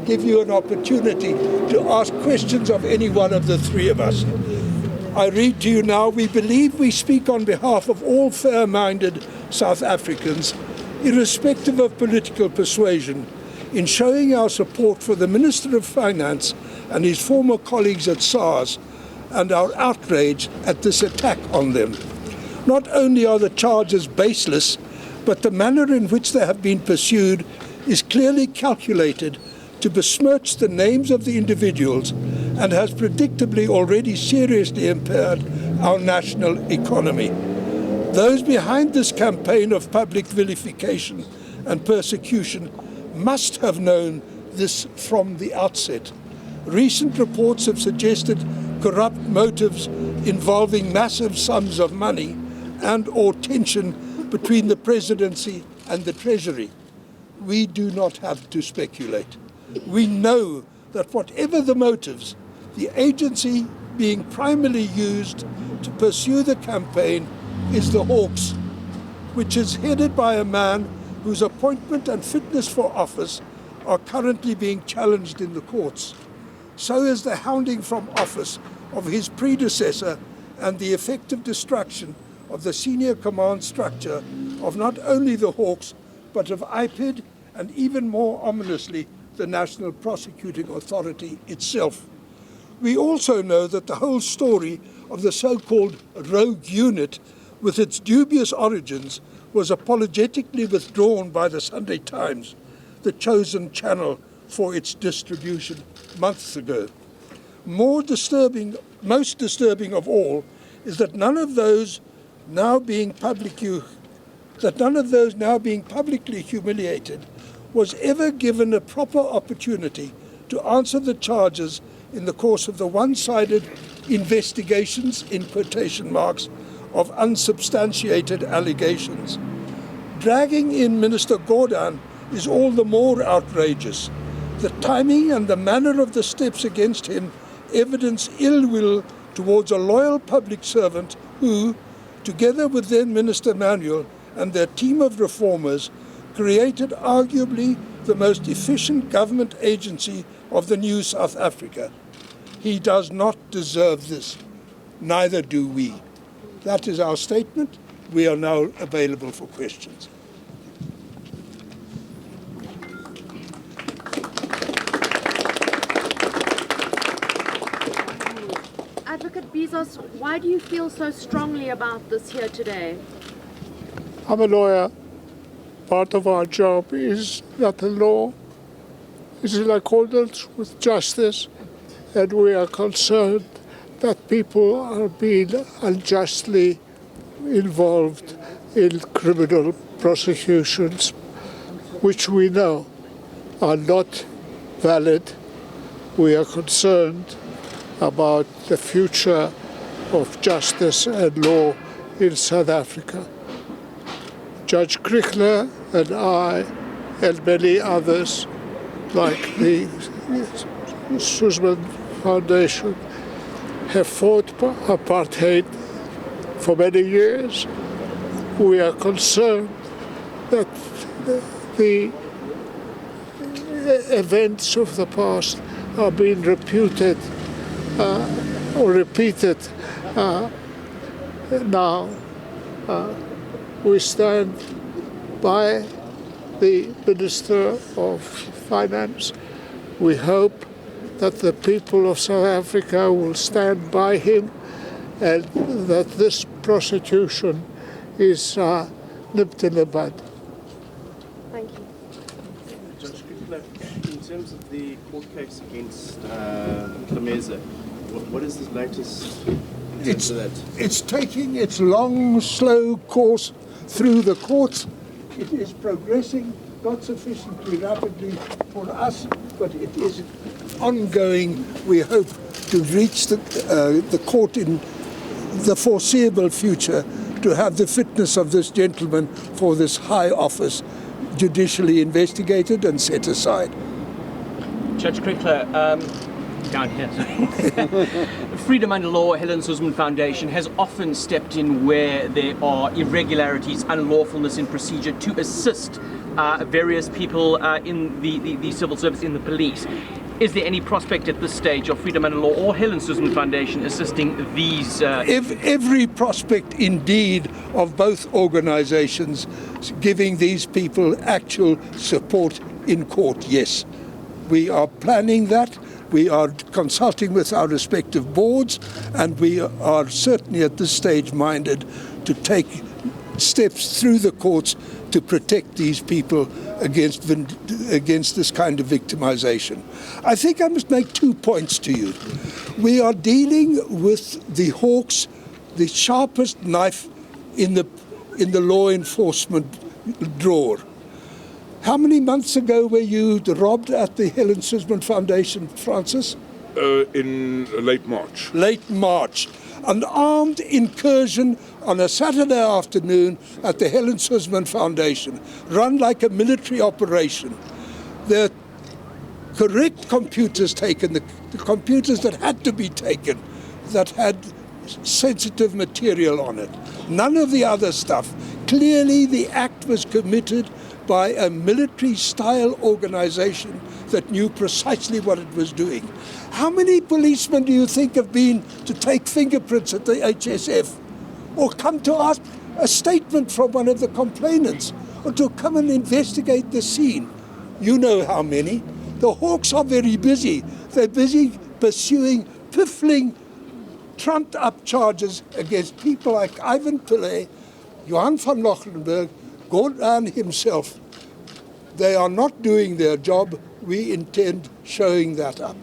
give you an opportunity to ask questions of any one of the three of us. I read to you now, we believe we speak on behalf of all fair-minded South Africans, irrespective of political persuasion, in showing our support for the Minister of Finance and his former colleagues at Sars and our outrage at this attack on them. Not only are the charges baseless, but the manner in which they have been pursued is clearly calculated to besmirch the names of the individuals and has predictably already seriously impaired our national economy. Those behind this campaign of public vilification and persecution must have known this from the outset. Recent reports have suggested corrupt motives involving massive sums of money and/or tension between the presidency and the Treasury. We do not have to speculate. We know that whatever the motives, the agency being primarily used to pursue the campaign is the Hawks, which is headed by a man whose appointment and fitness for office are currently being challenged in the courts. So is the hounding from office of his predecessor and the effective destruction of the senior command structure of not only the Hawks, but of IPID and even more ominously, the National Prosecuting Authority itself. We also know that the whole story of the so-called rogue unit, with its dubious origins, was apologetically withdrawn by the Sunday Times, the chosen channel for its distribution months ago. Most disturbing of all is that none of those now being publicly humiliated was ever given a proper opportunity to answer the charges in the course of the one-sided investigations, in quotation marks, of unsubstantiated allegations. Dragging in Minister Gordhan is all the more outrageous. The timing and the manner of the steps against him evidence ill will towards a loyal public servant who, together with then Minister Manuel and their team of reformers, created arguably the most efficient government agency of the new South Africa. He does not deserve this. Neither do we. That is our statement. We are now available for questions. Advocate Bezos, why do you feel so strongly about this here today? I'm a lawyer. Part of our job is that the law is in accordance with justice, and we are concerned that people are being unjustly involved in criminal prosecutions, which we know are not valid. We are concerned about the future of justice and law in South Africa. Judge Krichler and I and many others, like the Suzman Foundation, have fought apartheid for many years. We are concerned that the events of the past are being repeated now. We stand by the Minister of Finance. We hope that the people of South Africa will stand by him and that this prosecution is nipped in the bud. Thank you. Judge Krichler, in terms of the court case against Klameza, what is the latest in terms of that? It's taking its long, slow course through the courts. It is progressing not sufficiently rapidly for us, but it is ongoing. We hope to reach the court in the foreseeable future to have the fitness of this gentleman for this high office judicially investigated and set aside. Judge Krichler, down here, sorry. Freedom Under Law, Helen Suzman Foundation has often stepped in where there are irregularities, unlawfulness in procedure to assist various people in the civil service, in the police. Is there any prospect at this stage of Freedom Under Law or Helen Suzman Foundation assisting these? Every prospect indeed of both organizations giving these people actual support in court, yes. We are planning that. We are consulting with our respective boards, and we are certainly at this stage minded to take steps through the courts to protect these people against this kind of victimization. I think I must make 2 points to you. We are dealing with the hawks, the sharpest knife in the law enforcement drawer. How many months ago were you robbed at the Helen Suzman Foundation, Francis? In late March. Late March. An armed incursion on a Saturday afternoon at the Helen Suzman Foundation, run like a military operation. The correct computers taken, the computers that had to be taken, that had sensitive material on it. None of the other stuff. Clearly the act was committed by a military-style organization that knew precisely what it was doing. How many policemen do you think have been to take fingerprints at the HSF? Or come to ask a statement from one of the complainants? Or to come and investigate the scene? You know how many. The hawks are very busy. They're busy pursuing piffling, trumped-up charges against people like Ivan Pillay, Johan van Lochtenberg, Gordhan himself. They are not doing their job. We intend showing that up.